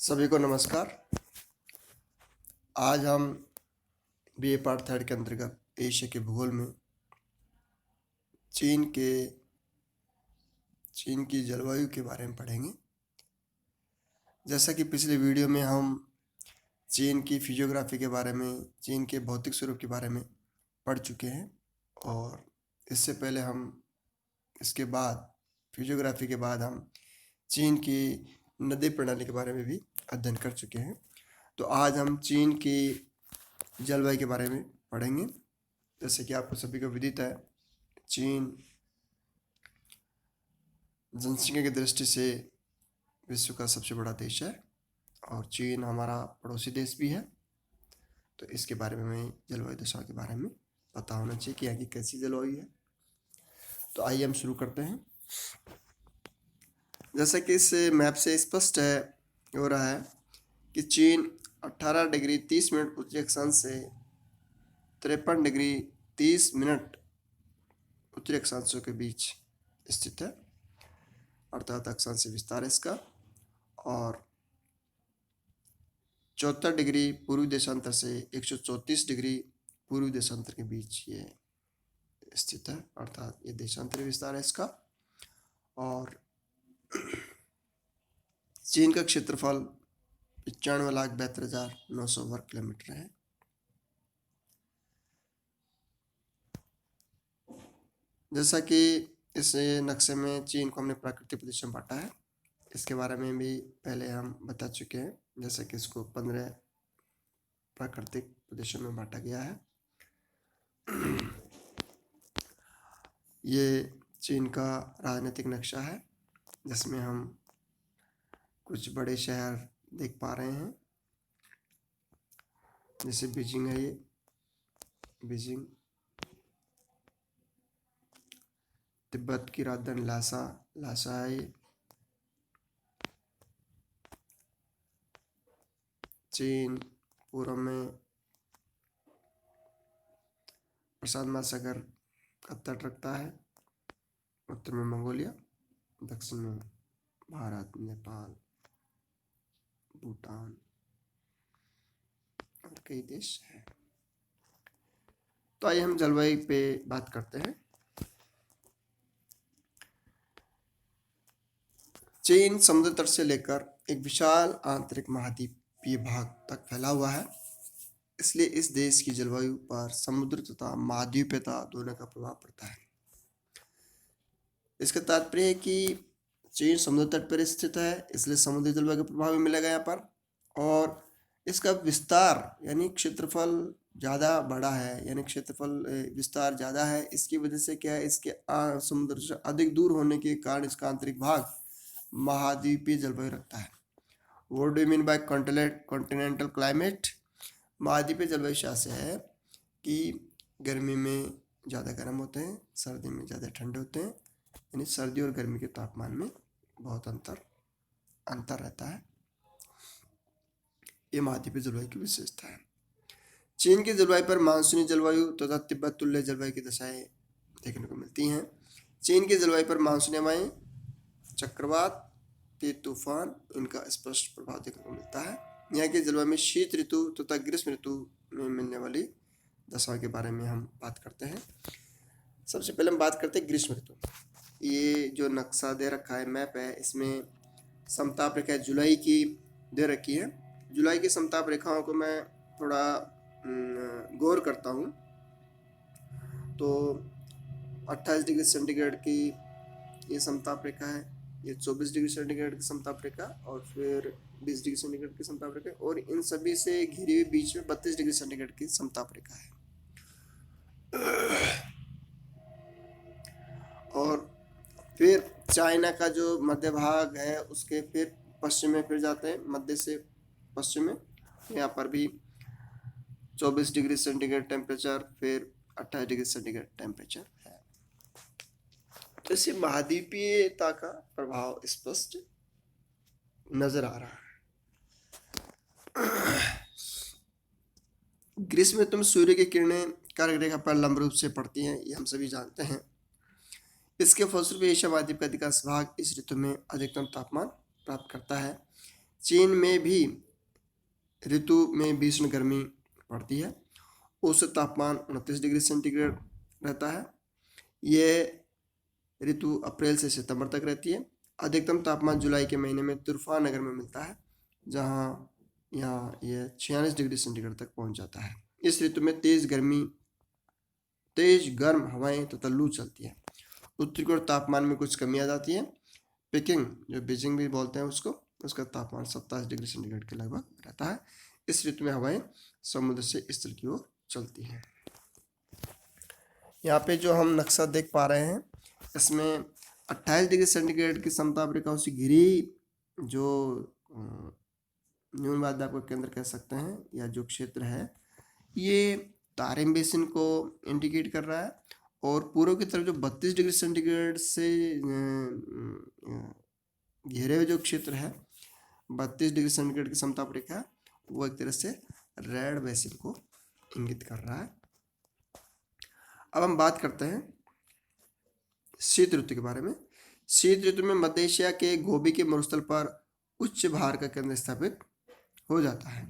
सभी को नमस्कार। आज हम बीए पार्ट थर्ड के अंतर्गत एशिया के भूगोल में चीन की जलवायु के बारे में पढ़ेंगे। जैसा कि पिछले वीडियो में हम चीन की फिजियोग्राफी के बारे में, चीन के भौतिक स्वरूप के बारे में पढ़ चुके हैं, और इससे पहले हम इसके बाद फिजियोग्राफी के बाद हम चीन की नदी प्रणाली के बारे में भी अध्ययन कर चुके हैं। तो आज हम चीन की जलवायु के बारे में पढ़ेंगे। जैसे कि आपको सभी को विदित है, चीन जनसंख्या की दृष्टि से विश्व का सबसे बड़ा देश है और चीन हमारा पड़ोसी देश भी है। तो इसके बारे में हमें जलवायु दशाओं के बारे में पता होना चाहिए कि यहाँ की कैसी जलवायु है। तो आइए हम शुरू करते हैं। जैसा कि इस मैप से स्पष्ट हो रहा है कि चीन 18 डिग्री 30 मिनट उत्तरी अक्षांश से 53 डिग्री 30 मिनट उत्तरी अक्षांशों के बीच स्थित है, अर्थात अक्षांशीय विस्तार है इसका, और 74 डिग्री पूर्वी देशांतर से 134 डिग्री पूर्वी देशांतर के बीच ये स्थित है, अर्थात ये देशांतरी विस्तार है इसका। और चीन का क्षेत्रफल 95,72,900 वर्ग किलोमीटर है। जैसा कि इस नक्शे में चीन को हमने प्राकृतिक प्रदेशों में बांटा है, इसके बारे में भी पहले हम बता चुके हैं। जैसे कि इसको 15 प्राकृतिक प्रदेशों में बांटा गया है। ये चीन का राजनीतिक नक्शा है, जिसमें हम कुछ बड़े शहर देख पा रहे हैं, जैसे बीजिंग है, ये बीजिंग, तिब्बत की राजधानी लासा है, ये चीन पूर्व में प्रशांत महासागर का तट रखता है, उत्तर में मंगोलिया, दक्षिण में भारत, नेपाल, भूटान और कई देश हैं। तो आइए हम जलवायु पे बात करते हैं। चीन समुद्र तट से लेकर एक विशाल आंतरिक महाद्वीपीय भाग तक फैला हुआ है, इसलिए इस देश की जलवायु पर समुद्र तथा महाद्वीपीयता दोनों का प्रभाव पड़ता है। इसका तात्पर्य है कि चीन समुद्र तट पर स्थित है, इसलिए समुद्री जलवायु का प्रभाव भी मिलेगा यहाँ पर, और इसका विस्तार यानी क्षेत्रफल ज़्यादा बड़ा है, यानी क्षेत्रफल विस्तार ज़्यादा है। इसकी वजह से क्या है, इसके समुद्र से अधिक दूर होने के कारण इसका आंतरिक भाग महाद्वीपीय जलवायु रखता है। What do you mean by continental climate? महाद्वीपीय जलवायु शास्त्र है कि गर्मी में ज़्यादा गर्म होते हैं, सर्दी में ज़्यादा ठंडे होते हैं, यानी सर्दी और गर्मी के तापमान में बहुत अंतर रहता है। ये महाद्वीपीय जलवायु की विशेषता है। चीन की जलवायु पर मानसूनी जलवायु तथा तिब्बत तुल्य जलवायु की दशाएं देखने को मिलती हैं। चीन की जलवायु पर मानसूनी हवाएं, चक्रवात, तेज तूफान, इनका स्पष्ट प्रभाव देखने को मिलता है। यहाँ की जलवायु में शीत ऋतु तथा ग्रीष्म ऋतु में मिलने वाली दशाओं के बारे में हम बात करते हैं। सबसे पहले हम बात करते हैं ग्रीष्म ऋतु। ये जो नक्शा दे रखा है, मैप है, इसमें समताप रेखा जुलाई की दे रखी है। जुलाई की समताप रेखाओं को मैं थोड़ा गौर करता हूँ तो 28 डिग्री सेंटीग्रेड की ये समताप रेखा है, ये 24 डिग्री सेंटीग्रेड की समताप रेखा, और फिर 20 डिग्री सेंटीग्रेड की समताप रेखा, और इन सभी से घिरी हुई बीच में 32 डिग्री सेंटीग्रेड की समताप रेखा है। और फिर चाइना का जो मध्य भाग है उसके फिर पश्चिम में फिर जाते हैं, मध्य से पश्चिम में, यहाँ पर भी 24 डिग्री सेंटीग्रेड टेम्परेचर, फिर 28 डिग्री सेंटीग्रेड टेम्परेचर है। तो इससे महाद्वीपीयता का प्रभाव स्पष्ट नजर आ रहा है। ग्रीष्म ऋतु में सूर्य की किरणें कर्क रेखा पर लंब रूप से पड़ती हैं, ये हम सभी जानते हैं। इसके फलस्वरूप एशिया महाद्वीप का अधिकांश भाग इस ऋतु में अधिकतम तापमान प्राप्त करता है। चीन में भी ऋतु में भीषण गर्मी पड़ती है। औसत तापमान 29 डिग्री सेंटीग्रेड रहता है। यह ऋतु अप्रैल से सितंबर तक रहती है। अधिकतम तापमान जुलाई के महीने में तूफान नगर में मिलता है, जहाँ यहाँ यह 46 डिग्री सेंटीग्रेड तक पहुंच जाता है। इस ऋतु में तेज गर्म हवाएं तथा लू चलती है। उत्तरी और तापमान में कुछ कमी आ जाती है। पेकिंग, जो बीजिंग भी बोलते हैं उसको, उसका तापमान 27 डिग्री सेंटीग्रेड के लगभग रहता है। इस ऋतु में हवाएं समुद्र से स्थल की ओर चलती हैं। यहाँ पे जो हम नक्शा देख पा रहे हैं, इसमें 28 डिग्री सेंटीग्रेड की समताप रेखाओं से घिरी जो न्यून वायु दाब का केंद्र कह सकते हैं, या जो क्षेत्र है, ये तारिम बेसिन को इंडिकेट कर रहा है। और पूर्व की तरफ जो 32 डिग्री सेंटीग्रेड से घेरे हुए जो क्षेत्र है, 32 डिग्री सेंटीग्रेड की समताप रेखा, वो एक तरह से रेड बेसिन को इंगित कर रहा है। अब हम बात करते हैं शीत ऋतु के बारे में। शीत ऋतु में मध्य एशिया के गोबी के मरुस्थल पर उच्च भार का केंद्र स्थापित हो जाता है,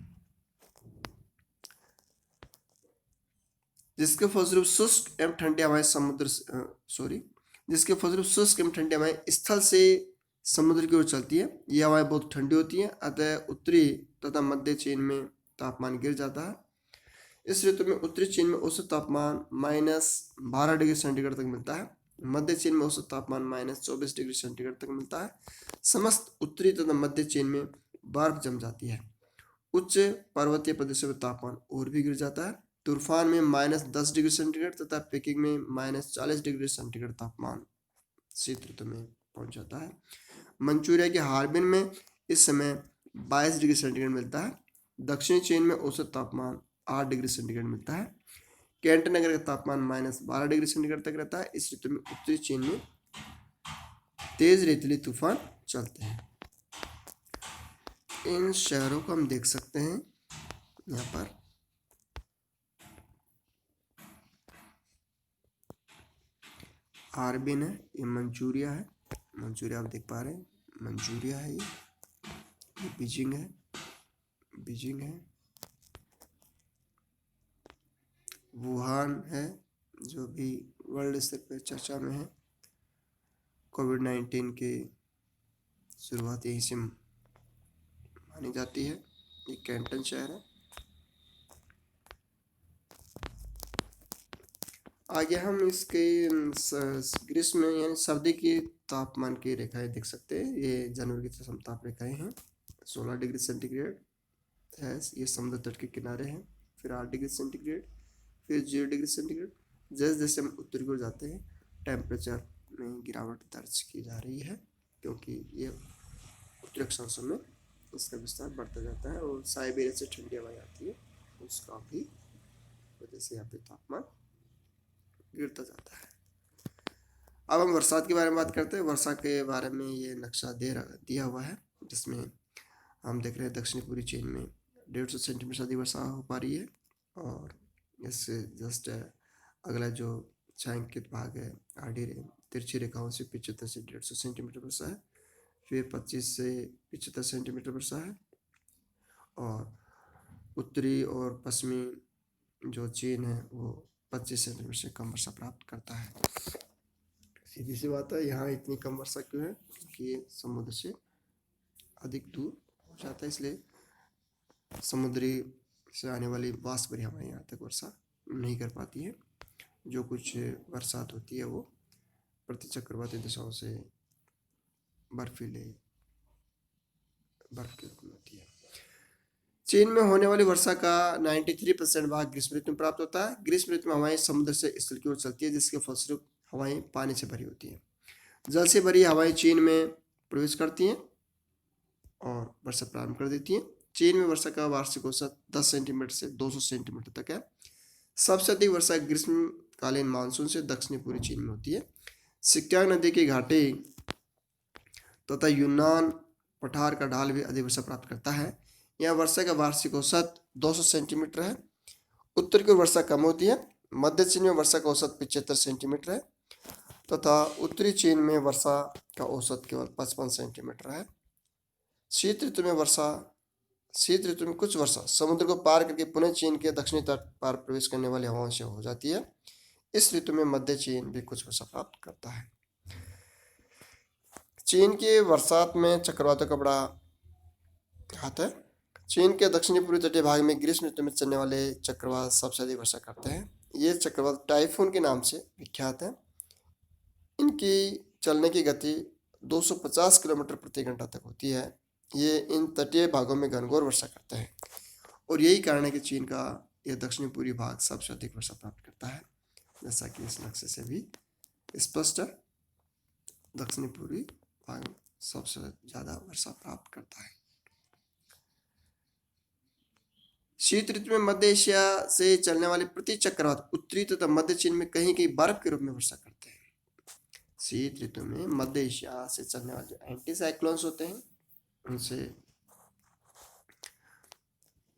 जिसके फलस्वरूप शुष्क एवं ठंडी हवाएं ठंडी हवाएं स्थल से समुद्र की ओर चलती है। ये हवाएं बहुत ठंडी होती हैं, अतः उत्तरी तथा मध्य चीन में तापमान गिर जाता है। इस ऋतु में उत्तरी चीन में औसत तापमान -12 डिग्री सेंटीग्रेड तक मिलता है। मध्य चीन में औसत तापमान -24 डिग्री सेंटीग्रेड तक मिलता है। समस्त उत्तरी तथा मध्य चीन में बर्फ जम जाती है। उच्च पर्वतीय प्रदेशों में तापमान और भी गिर जाता है। तूफान में -10 डिग्री सेंटीग्रेड तथा पेकिंग में -40 डिग्री सेंटीग्रेड तापमान शीत ऋतु में पहुंच जाता है। मंचूरिया के हार्बिन में इस समय 22 डिग्री सेंटीग्रेड मिलता है। दक्षिणी चीन में औसत तापमान 8 डिग्री सेंटीग्रेड मिलता है। कैंट नगर का तापमान -12 डिग्री सेंटीग्रेड तक रहता है। इस ऋतु में उत्तरी चीन में तेज रेतीली तूफान चलते हैं। इन शहरों को हम देख सकते हैं यहाँ पर। हार्बिन है, ये मंचूरिया है, मंचूरिया आप देख पा रहे हैं, मंचूरिया है, ये बीजिंग है, वुहान है, जो भी वर्ल्ड स्तर पर चर्चा में है। कोविड-19 के शुरुआत यहीं से मानी जाती है। ये कैंटन शहर है। आगे हम इसके ग्रीष्म यानी सर्दी की तापमान की रेखाएं देख सकते हैं। ये जनवरी की समताप रेखाएं हैं। 16 डिग्री सेंटीग्रेड है, ये समुद्र तट के किनारे हैं। फिर 8 डिग्री सेंटीग्रेड, फिर 0 डिग्री सेंटीग्रेड। जैसे जैसे हम उत्तर की ओर जाते हैं, टेम्परेचर में गिरावट दर्ज की जा रही है, क्योंकि ये उत्तरी अक्षांशों में इसका विस्तार बढ़ता जाता है और साइबेरिया से ठंडी हवाएं आती है, उसका भी वजह से यहाँ पे तापमान गिरता जाता है। अब हम बरसात के बारे में बात करते हैं। वर्षा के बारे में ये नक्शा दिया हुआ है, जिसमें हम देख रहे हैं दक्षिणी पूर्वी चीन में 150 सेंटीमीटर से अधिक वर्षा हो पा रही है। और इससे जस्ट अगला जो छायांकित भाग है, आड़ी तिरछी रेखाओं से 75 से 150 सेंटीमीटर वर्षा है। फिर 25 से 75 सेंटीमीटर वर्षा है। और उत्तरी और पश्चिमी जो चीन है वो 25 सेंटीमीटर से कम वर्षा प्राप्त करता है। सीधी सी बात है, यहाँ इतनी कम वर्षा क्यों है? क्योंकि समुद्र से अधिक दूर हो जाता है, इसलिए समुद्री से आने वाली वाष्प भरी हवाएं यहाँ तक वर्षा नहीं कर पाती है। जो कुछ बरसात होती है वो प्रतिचक्रवाती दिशाओं से बर्फीले बर्फ के रूप में होती है। चीन में होने वाली वर्षा का 93% भाग ग्रीष्म ऋतु में प्राप्त होता है। ग्रीष्म ऋतु में हवाएं समुद्र से स्थल की ओर चलती है, जिसके फलस्वरूप हवाएं पानी से भरी होती हैं। जल से भरी हवाएं चीन में प्रवेश करती हैं और वर्षा प्रारंभ कर देती हैं। चीन में वर्षा का वार्षिक औसत 10 सेंटीमीटर से 200 सेंटीमीटर तक है। सबसे अधिक वर्षा ग्रीष्मकालीन मानसून से दक्षिणी पूर्वी चीन में होती है। सिक्यांग नदी की घाटी तथा यूनान पठार का ढाल भी अधिक वर्षा प्राप्त करता है। यहाँ वर्षा का वार्षिक औसत 200 सेंटीमीटर है। उत्तर की ओर वर्षा कम होती है। मध्य चीन में वर्षा का औसत 75 सेंटीमीटर है तथा उत्तरी चीन में वर्षा का औसत केवल 55 सेंटीमीटर है। शीत ऋतु में वर्षा, शीत ऋतु में कुछ वर्षा समुद्र को पार करके पुनः चीन के दक्षिणी तट पर प्रवेश करने वाली हवाओं से हो जाती है। इस ऋतु में मध्य चीन भी कुछ वर्षा प्राप्त करता है। चीन के बरसात में चक्रवातों का बड़ा हाथ है। चीन के दक्षिणी पूर्वी तटीय भाग में ग्रीष्म ऋतु में चलने वाले चक्रवात सबसे अधिक वर्षा करते हैं। ये चक्रवात टाइफून के नाम से विख्यात है। इनकी चलने की गति 250 किलोमीटर प्रति घंटा तक होती है। ये इन तटीय भागों में घनघोर वर्षा करते हैं और यही कारण है कि चीन का यह दक्षिणी पूर्वी भाग सबसे अधिक वर्षा प्राप्त करता है। जैसा कि इस नक्शे से भी स्पष्ट है, दक्षिणी पूर्वी भाग सबसे ज़्यादा वर्षा प्राप्त करता है। शीत ऋतु में मध्य एशिया से चलने वाले प्रति चक्रवात उत्तरी तथा मध्य चीन में कहीं कहीं बर्फ के रूप में वर्षा करते हैं। शीत ऋतु में मध्य एशिया से चलने वाले जो एंटी साइक्लोन्स होते हैं उनसे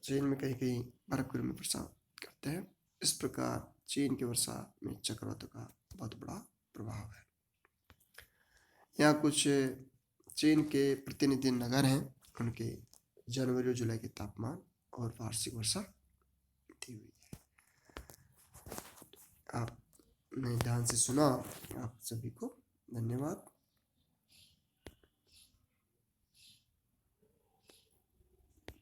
चीन में कहीं कहीं बर्फ के रूप में वर्षा करते हैं। इस प्रकार चीन की वर्षा में चक्रवातों का बहुत बड़ा प्रभाव है। यहाँ कुछ चीन के प्रतिनिधि नगर हैं, उनके जनवरी और जुलाई के तापमान और वार्षिक वर्षा दी हुई है। आपने ध्यान से सुना, आप सभी को धन्यवाद।